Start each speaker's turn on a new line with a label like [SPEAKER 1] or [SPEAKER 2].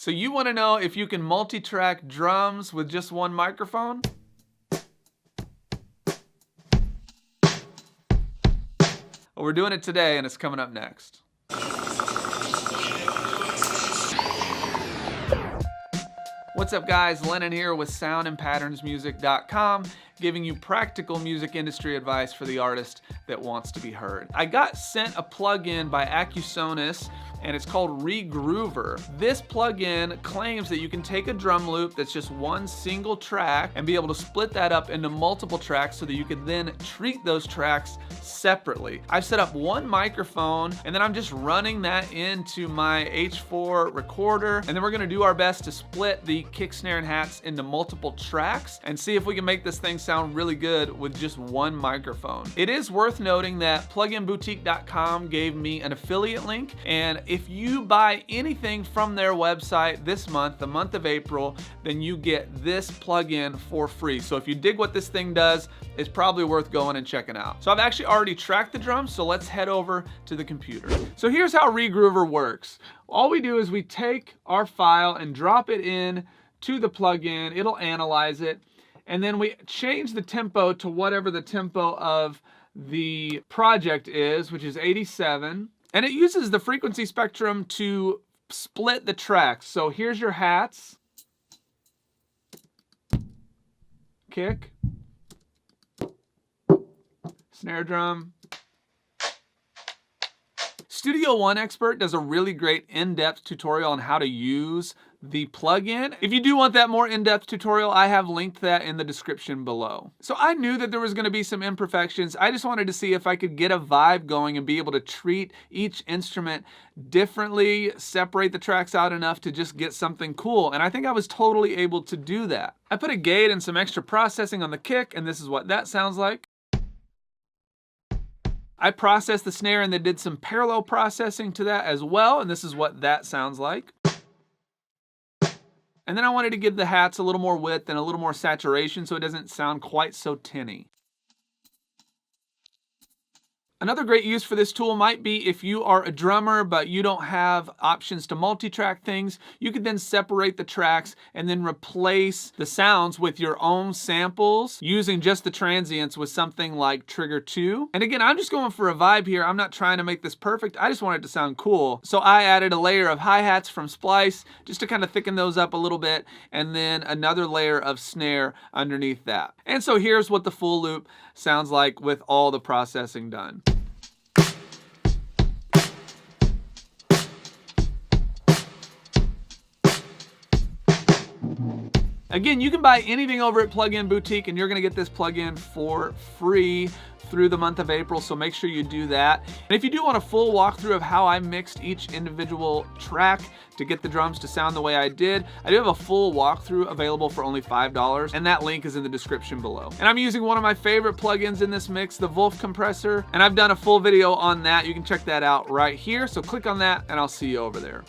[SPEAKER 1] So you want to know if you can multi-track drums with just one microphone? Well, we're doing it today and it's coming up next. What's up guys, Lennon here with soundandpatternsmusic.com, giving you practical music industry advice for the artist that wants to be heard. I got sent a plugin by Acusonus and it's called Regroover. This plugin claims that you can take a drum loop that's just one single track and be able to split that up into multiple tracks so that you can then treat those tracks separately. I've set up one microphone and then I'm just running that into my H4 recorder, and then we're gonna do our best to split the kick, snare, and hats into multiple tracks and see if we can make this thing sound really good with just one microphone. It is worth noting that pluginboutique.com gave me an affiliate link, and if you buy anything from their website this month, the month of April, then you get this plugin for free. So if you dig what this thing does, it's probably worth going and checking out. So I've actually already tracked the drums, so let's head over to the computer. So here's how Regroover works. All we do is we take our file and drop it in to the plugin, it'll analyze it, and then we change the tempo to whatever the tempo of the project is, which is 87. And it uses the frequency spectrum to split the tracks. So here's your hats, kick, snare drum. Studio One Expert does a really great in-depth tutorial on how to use the plugin. If you do want that more in-depth tutorial, I have linked that in the description below. So I knew that there was going to be some imperfections. I just wanted to see if I could get a vibe going and be able to treat each instrument differently, separate the tracks out enough to just get something cool. And I think I was totally able to do that. I put a gate and some extra processing on the kick, and this is what that sounds like. I processed the snare and then did some parallel processing to that as well, and this is what that sounds like. And then I wanted to give the hats a little more width and a little more saturation so it doesn't sound quite so tinny. Another great use for this tool might be if you are a drummer but you don't have options to multi-track things, you could then separate the tracks and then replace the sounds with your own samples using just the transients with something like Trigger 2. And again, I'm just going for a vibe here. I'm not trying to make this perfect. I just want it to sound cool. So I added a layer of hi-hats from Splice just to kind of thicken those up a little bit, and then another layer of snare underneath that. And so here's what the full loop sounds like with all the processing done. Again, you can buy anything over at Plugin Boutique and you're gonna get this plugin for free through the month of April, so make sure you do that. And if you do want a full walkthrough of how I mixed each individual track to get the drums to sound the way I did, I do have a full walkthrough available for only $5, and that link is in the description below. And I'm using one of my favorite plugins in this mix, the Wolf compressor, and I've done a full video on that. You can check that out right here, so click on that and I'll see you over there.